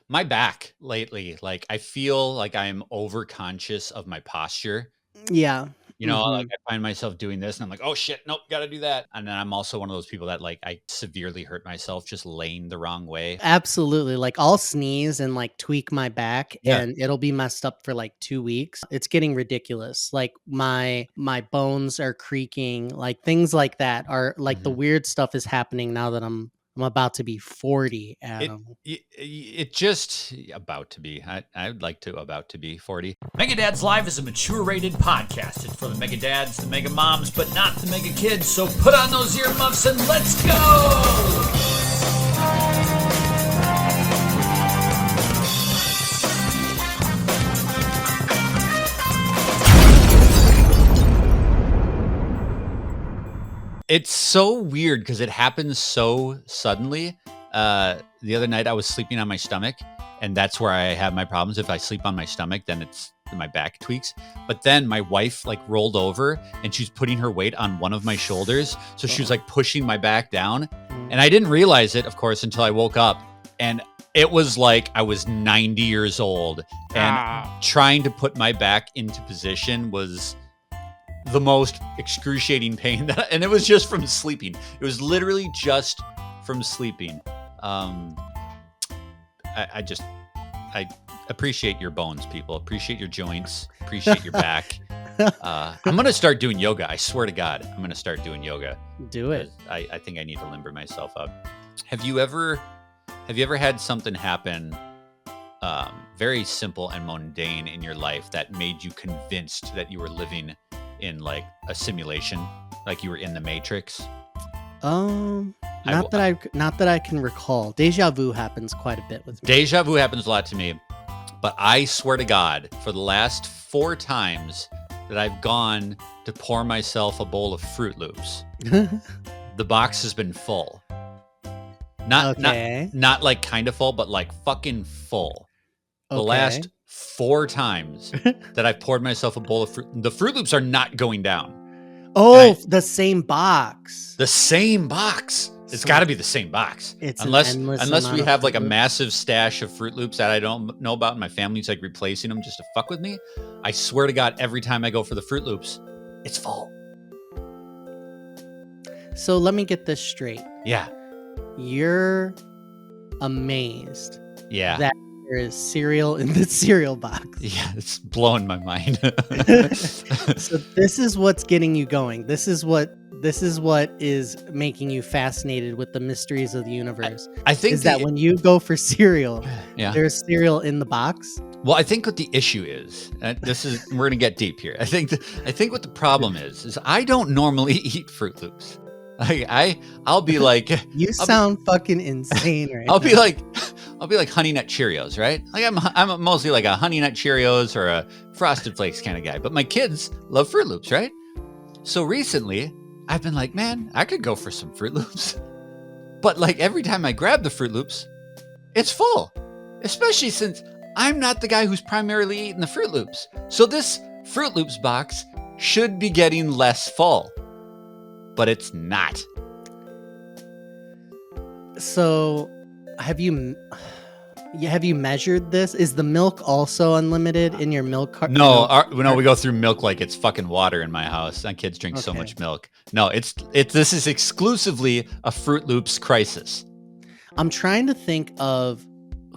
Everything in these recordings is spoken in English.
My back lately, like I feel like I'm overconscious of my posture. Yeah. Like I find myself doing this and I'm like, oh shit, nope, gotta do that. And then I'm also one of those people that like I severely hurt myself just laying the wrong way. Absolutely. Like I'll sneeze and like tweak my back Yeah. and it'll be messed up for like 2 weeks. It's getting ridiculous. Like my bones are creaking, like things like that are like the Mhm. weird stuff is happening now that I'm about to be 40, It, Adam. it just about to be. I'd like to about to be 40. Mega Dads Live is a mature rated podcast. It's for the mega dads, the mega moms, but not the mega kids. So put on those earmuffs and let's go! It's so weird because it happens so suddenly. The other night I was sleeping on my stomach, and that's where I have my problems. If I sleep on my stomach, then it's my back tweaks. But then my wife like rolled over and she's putting her weight on one of my shoulders. So she was like pushing my back down. And I didn't realize it, of course, until I woke up. And it was like I was 90 years old. And trying to put my back into position was the most excruciating pain. And it was just from sleeping. It was literally just from sleeping. I appreciate your bones, people. Appreciate your joints. Appreciate your back. I'm going to start doing yoga. I swear to God, I'm going to start doing yoga. Do it. I think I need to limber myself up. Have you ever had something happen very simple and mundane in your life that made you convinced that you were living in like a simulation, like you were in the Matrix? Not that I can recall. Deja vu happens quite a bit with me. Deja vu happens a lot to me, but I swear to God, for the last 4 times that I've gone to pour myself a bowl of Fruit Loops, the box has been full. Not like kind of full, but like fucking full. The last 4 times that I've poured myself a bowl of fruit, the Fruit Loops are not going down. Oh, the same box. The same box. It's got to be the same box. Unless we have like a massive stash of Fruit Loops that I don't know about and my family's like replacing them just to fuck with me. I swear to God, every time I go for the Fruit Loops, it's full. So let me get this straight. Yeah. You're amazed. Yeah. That there is cereal in the cereal box. Yeah, it's blowing my mind. So this is what's getting you going. This is what is making you fascinated with the mysteries of the universe. I think that when you go for cereal, yeah, there's cereal in the box. Well, I think what the issue is, we're going to get deep here. I think what the problem is I don't normally eat Fruit Loops. I'll be like, you sound fucking insane right I'll now. be like Honey Nut Cheerios, right? Like I'm mostly like a Honey Nut Cheerios or a Frosted Flakes kind of guy, but my kids love Fruit Loops, right? So recently I've been like, man, I could go for some Fruit Loops. But like every time I grab the Fruit Loops, it's full. Especially since I'm not the guy who's primarily eating the Fruit Loops. So this Fruit Loops box should be getting less full. But it's not. So have you measured this? Is the milk also unlimited in your milk cart? No, we go through milk like it's fucking water in my house. My kids drink so much milk. No, this is exclusively a Fruit Loops crisis. I'm trying to think of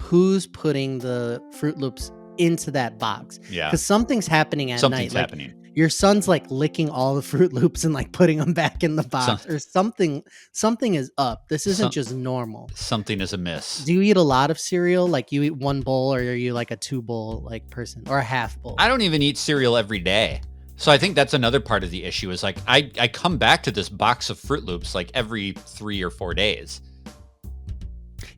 who's putting the Fruit Loops into that box. Yeah. Because something's happening at night. Something's happening. Your son's like licking all the Fruit Loops and like putting them back in the box or something. Something is up. This isn't just normal. Something is amiss. Do you eat a lot of cereal? Like you eat 1 bowl, or are you like a 2 bowl like person or a half bowl? I don't even eat cereal every day. So I think that's another part of the issue is like I come back to this box of Fruit Loops like every 3 or 4 days.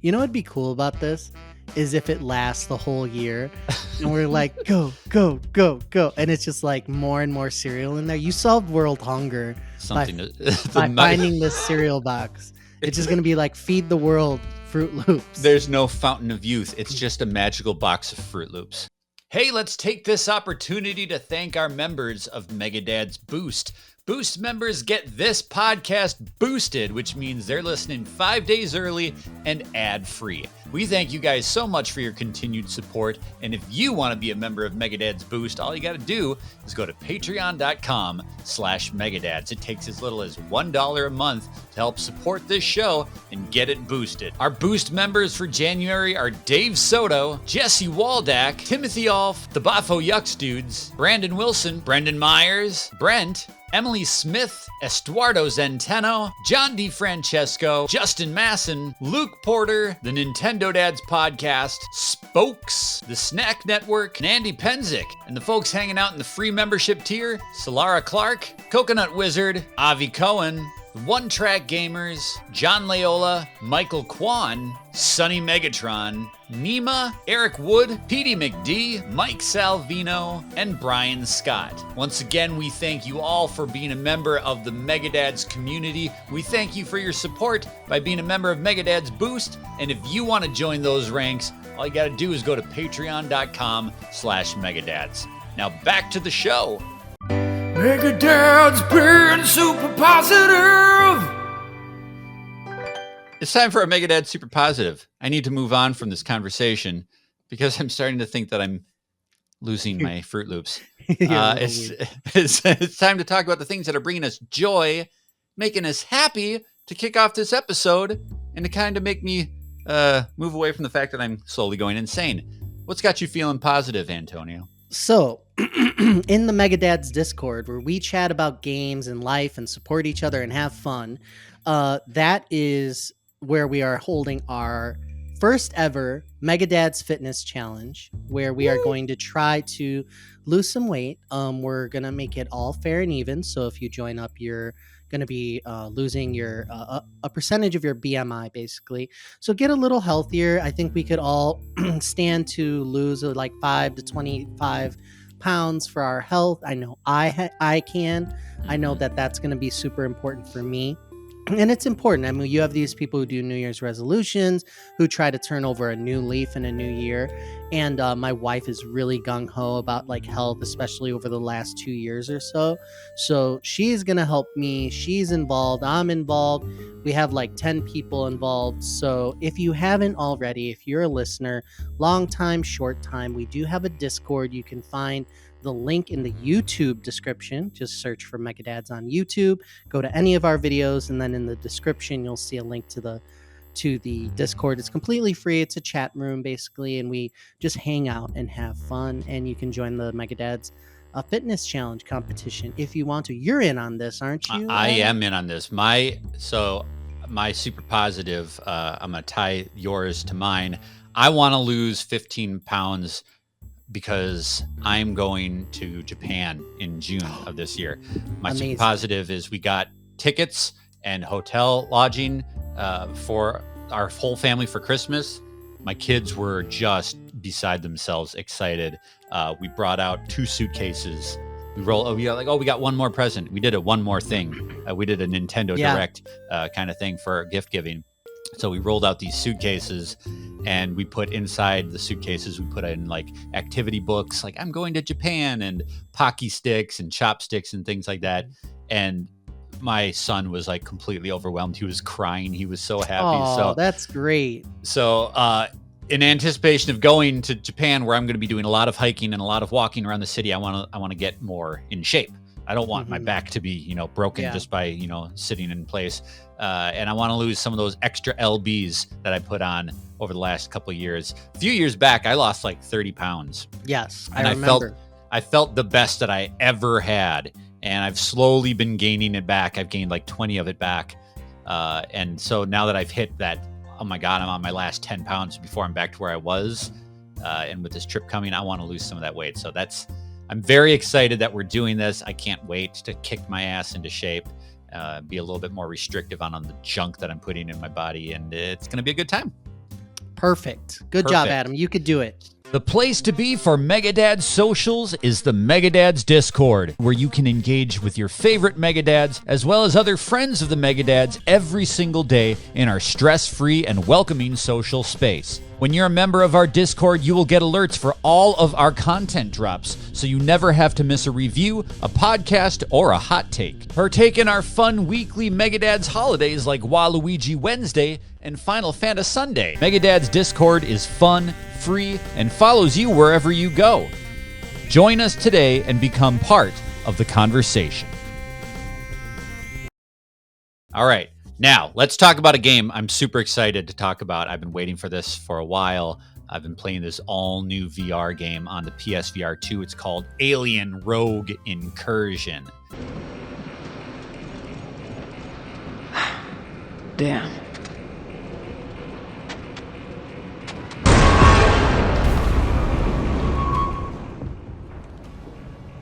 You know what'd be cool about this? Is if it lasts the whole year and we're like, go, go, go, go. And it's just like more and more cereal in there. You solved world hunger by finding this cereal box. It's just going to be like, feed the world Fruit Loops. There's no fountain of youth. It's just a magical box of Fruit Loops. Hey, let's take this opportunity to thank our members of Mega Dad's Boost. Boost members get this podcast boosted, which means they're listening 5 days early and ad-free. We thank you guys so much for your continued support, and if you want to be a member of Megadad's Boost, all you got to do is go to patreon.com/Megadads. It takes as little as $1 a month to help support this show and get it boosted. Our Boost members for January are Dave Soto, Jesse Waldack, Timothy Alf, the Bafo Yucks Dudes, Brandon Wilson, Brendan Myers, Brent, Emily Smith, Estuardo Zenteno, John DeFrancesco, Justin Masson, Luke Porter, the Nintendo Dads Podcast, Spokes, the Snack Network, and Andy Penzick, and the folks hanging out in the free membership tier, Solara Clark, Coconut Wizard, Avi Cohen, the One Track Gamers, John Layola, Michael Kwan, Sonny Megatron, Nima, Eric Wood, Petey McD, Mike Salvino, and Brian Scott. Once again, we thank you all for being a member of the Megadads community. We thank you for your support by being a member of Megadads Boost. And if you want to join those ranks, all you got to do is go to patreon.com/Megadads. Now back to the show. Megadad's being super positive. It's time for a Megadad Super Positive. I need to move on from this conversation because I'm starting to think that I'm losing my Fruit Loops. It's time to talk about the things that are bringing us joy, making us happy to kick off this episode, and to kind of make me move away from the fact that I'm slowly going insane. What's got you feeling positive, Antonio? So, in the Megadads Discord, where we chat about games and life and support each other and have fun, that is where we are holding our first ever Megadads Fitness Challenge, where we are going to try to lose some weight. We're going to make it all fair and even. So if you join up, you're going to be losing your a percentage of your BMI, basically. So get a little healthier. I think we could all stand to lose like 5 to 25 pounds for our health. I know I can. I know that that's going to be super important for me. And it's important. I mean, you have these people who do New Year's resolutions, who try to turn over a new leaf in a new year. And my wife is really gung-ho about like health, especially over the last 2 years or so. So she's going to help me. She's involved. I'm involved. We have like 10 people involved. So if you haven't already, if you're a listener, long time, short time, we do have a Discord. You can find the link in the YouTube description. Just search for Megadads on YouTube. Go to any of our videos, and then in the description you'll see a link to the Discord. It's completely free. It's a chat room basically, and we just hang out and have fun. And you can join the Megadads fitness challenge competition if you want to. You're in on this, aren't you? I am in on this. My super positive. I'm gonna tie yours to mine. I want to lose 15 pounds. Because I'm going to Japan in June of this year. My Amazing. super positive is we got tickets and hotel lodging for our whole family for Christmas. My kids were just beside themselves excited. We brought out 2 suitcases. We got one more present. We did a one more thing. We did a Nintendo Direct kind of thing for gift giving. So we rolled out these suitcases, and we put inside the suitcases, we put in like activity books, like I'm going to Japan, and Pocky sticks and chopsticks and things like that. And my son was like completely overwhelmed. He was crying. He was so happy. Oh, so that's great. So in anticipation of going to Japan, where I'm going to be doing a lot of hiking and a lot of walking around the city, I want to get more in shape. I don't want my back to be, broken just by, sitting in place. And I want to lose some of those extra LBs that I put on over the last couple of years. A few years back, I lost like 30 pounds. Yes, and I remember. I felt the best that I ever had. And I've slowly been gaining it back. I've gained like 20 of it back. And so now that I've hit that, oh my God, I'm on my last 10 pounds before I'm back to where I was. And with this trip coming, I want to lose some of that weight. So I'm very excited that we're doing this. I can't wait to kick my ass into shape, be a little bit more restrictive on the junk that I'm putting in my body, and it's going to be a good time. Perfect. Good job, Adam. You could do it. The place to be for Megadads socials is the Megadads Discord, where you can engage with your favorite Megadads as well as other friends of the Megadads every single day in our stress-free and welcoming social space. When you're a member of our Discord, you will get alerts for all of our content drops, so you never have to miss a review, a podcast, or a hot take. Partake in our fun weekly Megadads holidays like Waluigi Wednesday and Final Fantasy Sunday. Megadads Discord is fun, free, and follows you wherever you go. Join us today and become part of the conversation. All right. Now, let's talk about a game I'm super excited to talk about. I've been waiting for this for a while. I've been playing this all-new VR game on the PSVR 2. It's called Alien Rogue Incursion. Damn.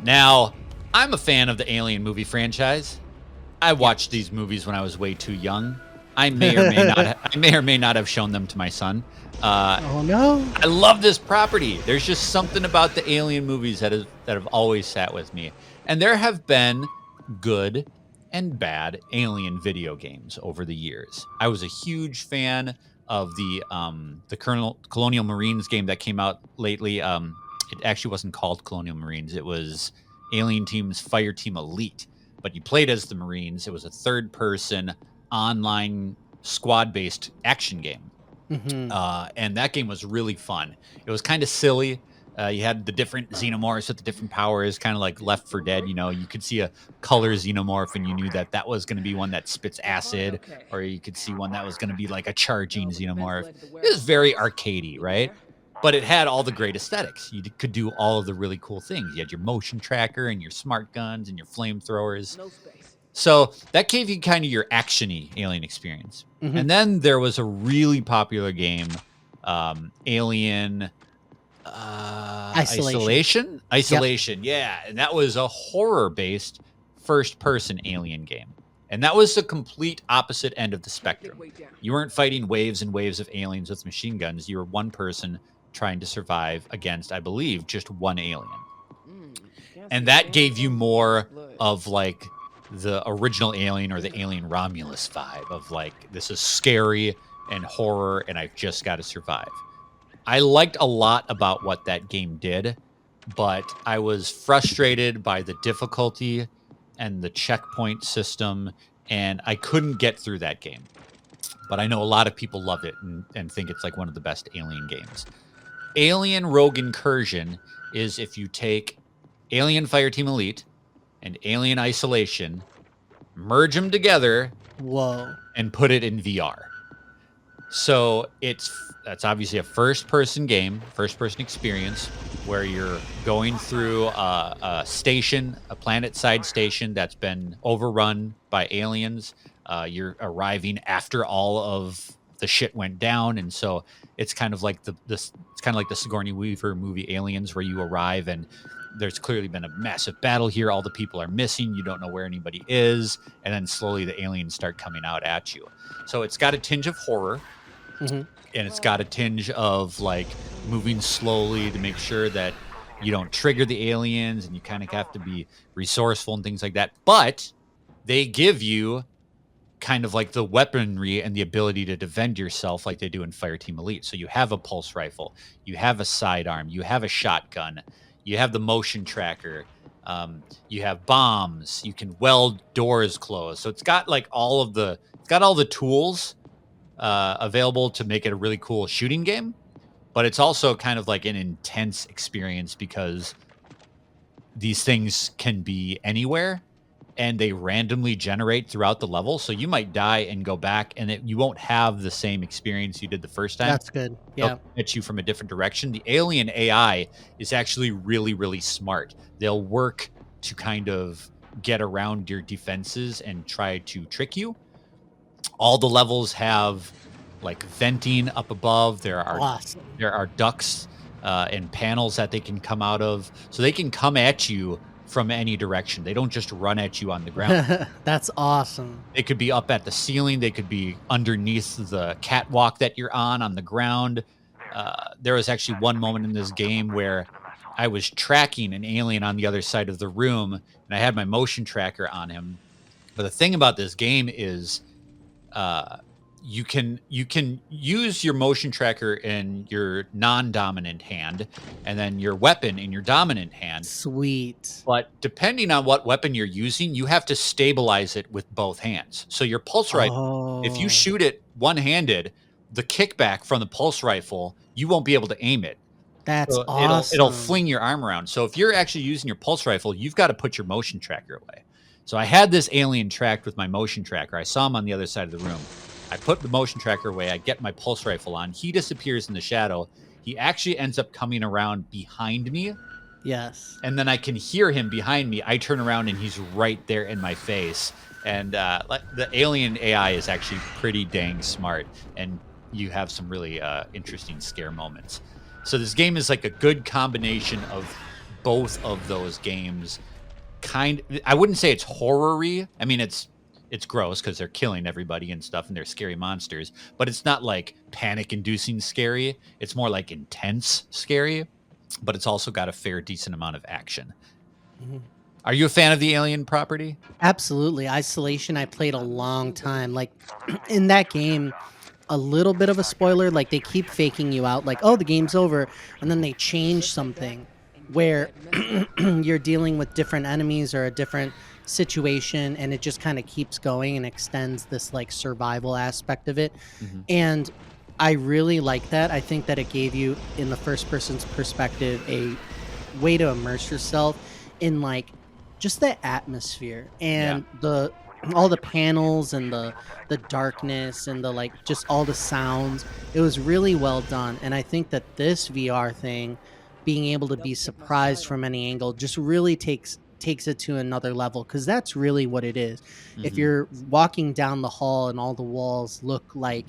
Now, I'm a fan of the Alien movie franchise. I watched these movies when I was way too young. I may or may not have shown them to my son. Oh no! I love this property. There's just something about the Alien movies that have always sat with me. And there have been good and bad Alien video games over the years. I was a huge fan of the Colonial Marines game that came out lately. It actually wasn't called Colonial Marines. It was Alien Team's Fire Team Elite. But you played as the Marines. It was a third-person, online, squad-based action game. Mm-hmm. And that game was really fun. It was kind of silly. You had the different xenomorphs with the different powers, kind of like Left 4 Dead. You know, you could see a color xenomorph, and you knew that was going to be one that spits acid, or you could see one that was going to be like a charging xenomorph. It was very arcadey, right? But it had all the great aesthetics. You could do all of the really cool things. You had your motion tracker and your smart guns and your flamethrowers. So that gave you kind of your action-y Alien experience. Mm-hmm. And then there was a really popular game, Alien Isolation. Yep. Yeah. And that was a horror-based first-person Alien game. And that was the complete opposite end of the spectrum. You weren't fighting waves and waves of aliens with machine guns. You were one person trying to survive against, I believe, just one alien. And that gave you more of like the original Alien or the Alien Romulus vibe of like, this is scary and horror and I've just got to survive. I liked a lot about what that game did, but I was frustrated by the difficulty and the checkpoint system, and I couldn't get through that game. But I know a lot of people love it and think it's like one of the best Alien games. Alien Rogue Incursion is if you take Alien Fireteam Elite and Alien Isolation, merge them together, and put it in VR. So that's obviously a first-person game, first-person experience, where you're going through a station, a planet-side station that's been overrun by aliens. You're arriving after all of the shit went down, and so it's kind of like the Sigourney Weaver movie Aliens, where you arrive and there's clearly been a massive battle here. All the people are missing. You don't know where anybody is, and then slowly the aliens start coming out at you. So it's got a tinge of horror, and it's got a tinge of like moving slowly to make sure that you don't trigger the aliens, and you kind of have to be resourceful and things like that. But they give you kind of like the weaponry and the ability to defend yourself like they do in Fireteam Elite. So you have a pulse rifle, you have a sidearm, you have a shotgun, you have the motion tracker, you have bombs, you can weld doors closed. So it's got like all the tools available to make it a really cool shooting game, but it's also kind of like an intense experience because these things can be anywhere and they randomly generate throughout the level. So you might die and go back and you won't have the same experience you did the first time. That's good. Yeah. They'll hit you from a different direction. The alien AI is actually really, really smart. They'll work to kind of get around your defenses and try to trick you. All the levels have like venting up above. There are ducts and panels that they can come out of. So they can come at you from any direction. They don't just run at you on the ground. That's awesome. They could be up at the ceiling. They could be underneath the catwalk that you're on the ground. there was actually one moment in this game where I was tracking an alien on the other side of the room, and I had my motion tracker on him. But the thing about this game is, uh, you can use your motion tracker in your non-dominant hand, and then your weapon in your dominant hand. Sweet. But depending on what weapon you're using, you have to stabilize it with both hands. So your pulse rifle, if you Oh, shoot it one-handed, the kickback from the pulse rifle, you won't be able to aim it. that's So it'll awesome. fling your arm around. So if you're actually using your pulse rifle, you've got to put your motion tracker away. So I had this alien tracked with my motion tracker. I saw him on the other side of the room. I put the motion tracker away. I get my pulse rifle on. He disappears in the shadow. He actually ends up coming around behind me, Yes. and then I can hear him behind me. I turn around and he's right there in my face. And the alien AI is actually pretty dang smart, and you have some really interesting scare moments. So this game is like a good combination of both of those games. I wouldn't say it's horror-y. I mean, it's gross because they're killing everybody and stuff, and they're scary monsters. But it's not like panic-inducing scary. It's more like intense scary. But it's also got a fair, decent amount of action. Mhm. Are you a fan of the Alien property? Absolutely. Isolation, I played a long time. Like in that game, a little bit of a spoiler, like they keep faking you out, like, oh, the game's over. And then they change something where you're dealing with different enemies or a different situation. And it just kind of keeps going and extends this like survival aspect of it. Mm-hmm. And I really like that. I think that it gave you, in the first person's perspective, a way to immerse yourself in like just the atmosphere and the all the panels and the darkness and the like just all the sounds. It was really well done, and I think that this VR thing, being able to be surprised from any angle, just really takes it to another level, because that's really what it is. If Mm-hmm. you're walking down the hall and all the walls look like,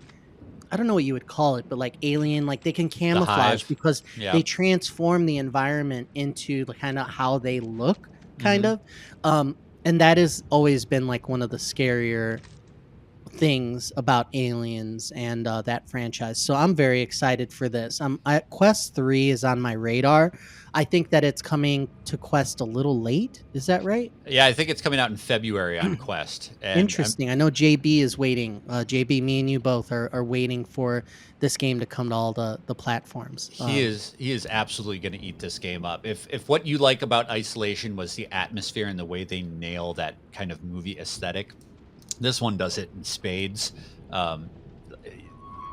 I don't know what you would call it, but like alien, like they can The camouflage Hive. because Yeah. they transform the environment into the kind of how they look, kind Mhm. of. And that has always been like one of the scarier things about Aliens and that franchise. So I'm very excited for this. Quest 3 is on my radar. I think that it's coming to Quest a little late. Is that right? Yeah, I think it's coming out in February on Quest, and Interesting. I know JB is waiting. JB, me and you both are waiting for this game to come to all the platforms. he is absolutely going to eat this game up. If what you like about Isolation was the atmosphere and the way they nail that kind of movie aesthetic, this one does it in spades. Um,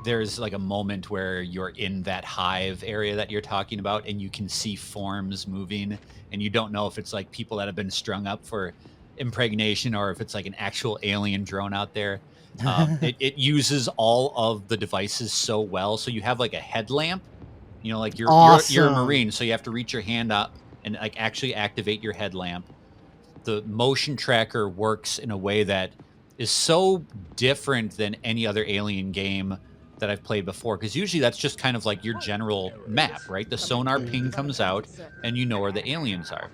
there's like a moment where you're in that hive area that you're talking about, and you can see forms moving, and you don't know if it's like people that have been strung up for impregnation or if it's like an actual alien drone out there. It uses all of the devices so well. So you have like a headlamp, like you're a Awesome. Marine, so you have to reach your hand up and like actually activate your headlamp. The motion tracker works in a way that is so different than any other Alien game that I've played before, because usually that's just kind of like your general map, right? The sonar ping Mhm. comes out and you know where the aliens are.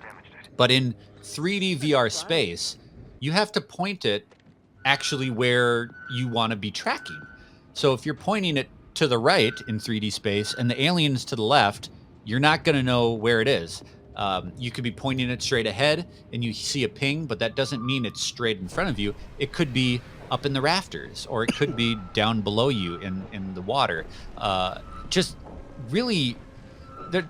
But in 3D VR space, you have to point it actually where you want to be tracking. So if you're pointing it to the right in 3D space and the alien's to the left, you're not going to know where it is. You could be pointing it straight ahead and you see a ping, but that doesn't mean it's straight in front of you. It could be up in the rafters, or it could be down below you in the water. Just really,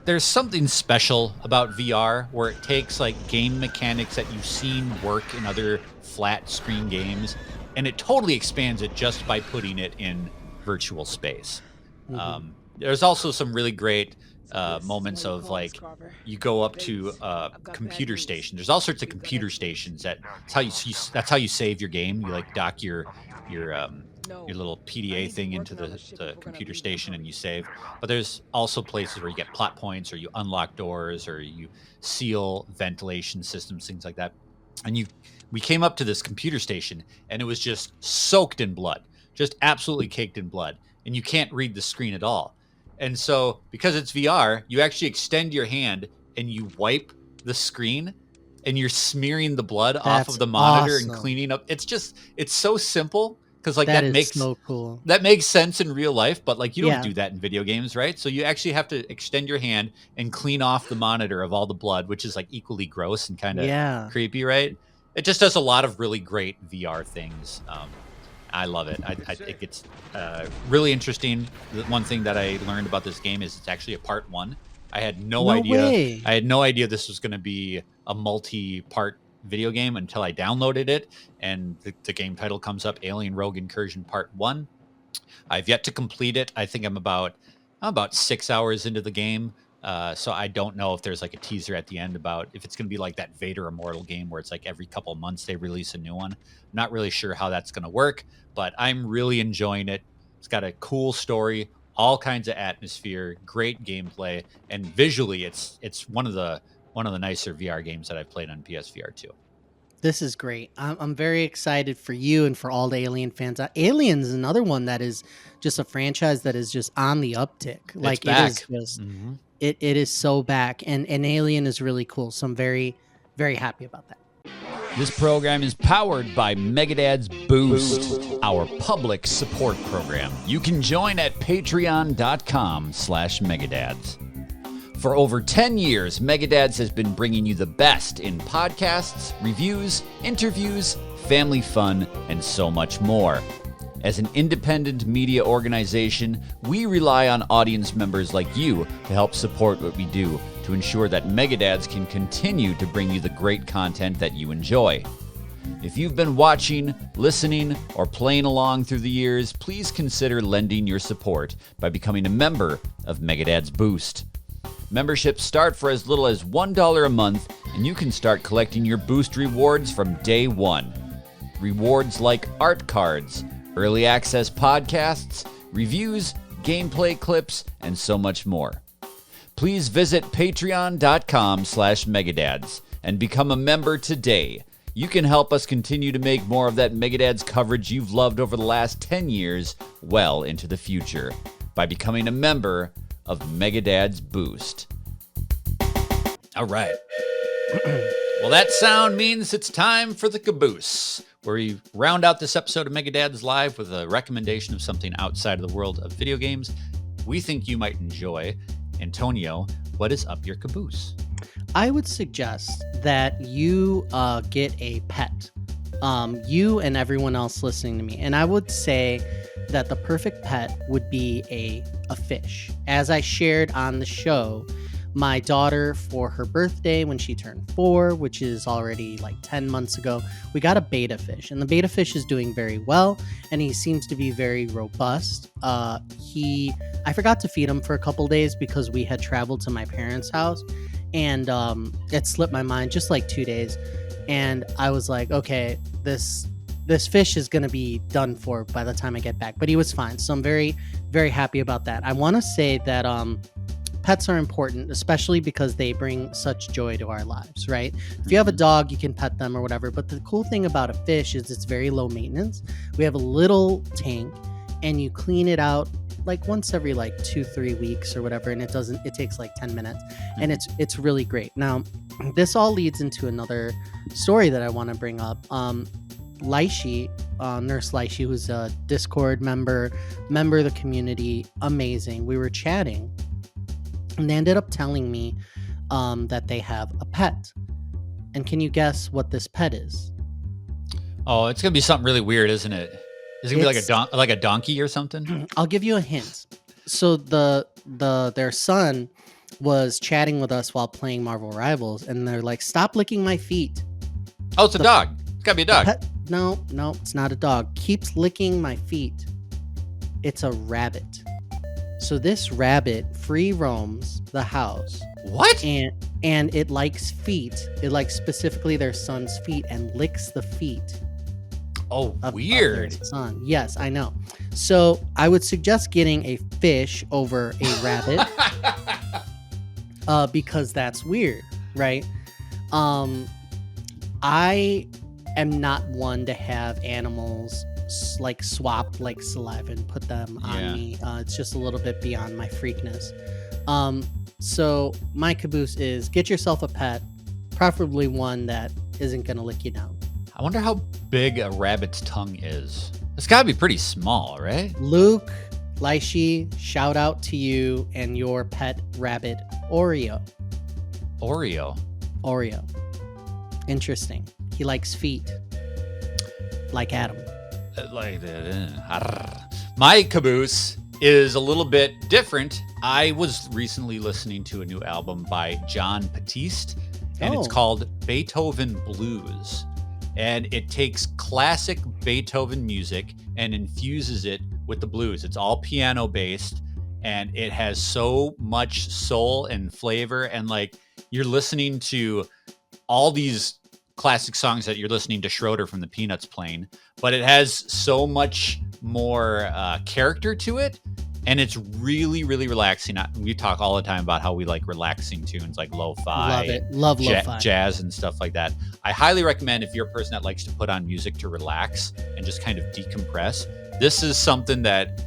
there's something special about VR where it takes like game mechanics that you've seen work in other flat screen games, and it totally expands it just by putting it in virtual space. Mhm. There's also some really great moments of like you go up to a computer station. There's all sorts of computer stations that's how you save your game. You like dock your little PDA thing into the computer station and you save. But there's also places where you get plot points, or you unlock doors, or you seal ventilation systems, things like that. And we came up to this computer station and it was just soaked in blood, just absolutely caked in blood, and you can't read the screen at all. And so, because it's VR, you actually extend your hand and you wipe the screen, and you're smearing the blood off That's of the monitor and awesome. cleaning up. It's so simple, because like That that is makes so cool. that makes sense in real life, but like you don't Yeah. do that in video games, right? So you actually have to extend your hand and clean off the monitor of all the blood, which is like equally gross and kind of Yeah. creepy, right? It just does a lot of really great VR things. I love it. It gets really interesting. The one thing that I learned about this game is it's actually a part one. I had no idea. Way. I had no idea this was going to be a multi-part video game until I downloaded it, and the game title comes up: Alien Rogue Incursion Part 1. I've yet to complete it. I think I'm about 6 hours into the game. So I don't know if there's like a teaser at the end about if it's going to be like that Vader Immortal game where it's like every couple of months they release a new one. I'm not really sure how that's going to work, but I'm really enjoying it. It's got a cool story, all kinds of atmosphere, great gameplay, and visually it's one of the nicer VR games that I've played on PSVR 2. This is great. I'm very excited for you and for all the Alien fans. Aliens is another one that is just a franchise that is just on the uptick. Like it is just Mhm. it is so back, and Alien is really cool. So I'm very, very happy about that. This program is powered by Megadad's Boost, our public support program. You can join at patreon.com/Megadads. For over 10 years, Megadads has been bringing you the best in podcasts, reviews, interviews, family fun, and so much more. As an independent media organization, we rely on audience members like you to help support what we do, to ensure that Megadads can continue to bring you the great content that you enjoy. If you've been watching, listening, or playing along through the years, please consider lending your support by becoming a member of Megadad's Boost. Memberships start for as little as $1 a month, and you can start collecting your Boost rewards from day one. Rewards like art cards, early access podcasts, reviews, gameplay clips, and so much more. Please visit patreon.com/Megadads and become a member today. You can help us continue to make more of that Megadads coverage you've loved over the last 10 years well into the future by becoming a member of Megadad's Boost. All right. Well, that sound means it's time for the caboose, where we round out this episode of Megadad's Live with a recommendation of something outside of the world of video games we think you might enjoy. Antonio, what is up your caboose? I would suggest that you get a pet. You and everyone else listening to me. And I would say that the perfect pet would be a fish. As I shared on the show, my daughter, for her birthday when she turned 4, which is already like 10 months ago, we got a betta fish, and the betta fish is doing very well, and he seems to be very robust. I forgot to feed him for a couple days because we had traveled to my parents' house, and it slipped my mind just like 2 days, and I was like, okay, this fish is going to be done for by the time I get back, but he was fine. So I'm very, very happy about that. I want to say that pets are important, especially because they bring such joy to our lives, right? If you have a dog, you can pet them or whatever. But the cool thing about a fish is it's very low maintenance. We have a little tank and you clean it out like once every like 2-3 weeks or whatever. And it takes like 10 minutes and it's really great. Now, this all leads into another story that I want to bring up. Laishi, Nurse Laishi, who's a Discord member of the community, amazing. We were chatting, and they ended up telling me that they have a pet. And can you guess what this pet is? Oh, it's gonna be something really weird, isn't it? Is it gonna be like a donkey or something? I'll give you a hint. So their son was chatting with us while playing Marvel Rivals, and they're like, "Stop licking my feet." Oh, it's a dog. It's gotta be a dog. No, it's not a dog. Keeps licking my feet. It's a rabbit. So this rabbit free roams the house. What? And it likes feet. It likes specifically their son's feet and licks the feet. Oh, Of weird. their son. Yes, I know. So I would suggest getting a fish over a rabbit because that's weird, right? I am not one to have animals like swap like saliva and put them on me. It's just a little bit beyond my freakness. So my caboose is get yourself a pet, preferably one that isn't going to lick you down. I wonder how big a rabbit's tongue is. It's got to be pretty small, right? Luke, Lyshi, shout out to you and your pet rabbit, Oreo. Oreo. Interesting. He likes feet. Like Adam. My caboose is a little bit different. I was recently listening to a new album by John Batiste, and it's called Beethoven Blues. And it takes classic Beethoven music and infuses it with the blues. It's all piano based, and it has so much soul and flavor. And like, you're listening to all these classic songs that you're listening to Schroeder from the Peanuts playing, but it has so much more character to it, and it's really, really relaxing. We talk all the time about how we like relaxing tunes like lo-fi, love it, love lo-fi, jazz and stuff like that. I highly recommend, if you're a person that likes to put on music to relax and just kind of decompress, this is something that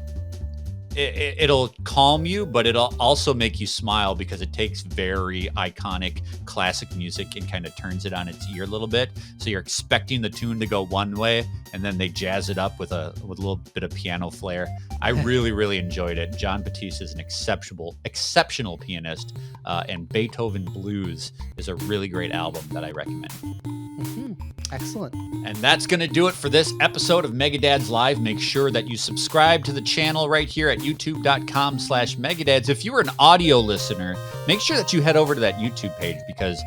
it'll calm you, but it'll also make you smile, because it takes very iconic classic music and kind of turns it on its ear a little bit. So you're expecting the tune to go one way, and then they jazz it up with a little bit of piano flair. I really, really enjoyed it. John Batiste is an exceptional pianist, and Beethoven Blues is a really great album that I recommend. Mm-hmm. Excellent. And that's going to do it for this episode of Megadads Live. Make sure that you subscribe to the channel right here at youtube.com/Megadads. If you're an audio listener, make sure that you head over to that YouTube page, because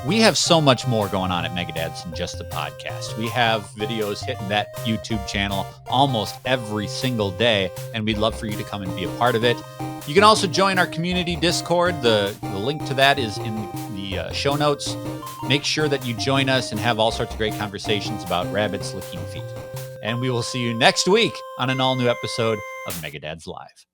we have so much more going on at Megadads than just the podcast. We have videos hitting that YouTube channel almost every single day, and we'd love for you to come and be a part of it. You can also join our community Discord. The link to that is in the show notes. Make sure that you join us and have all sorts of great conversations about rabbits licking feet. And we will see you next week on an all-new episode of Megadads Live.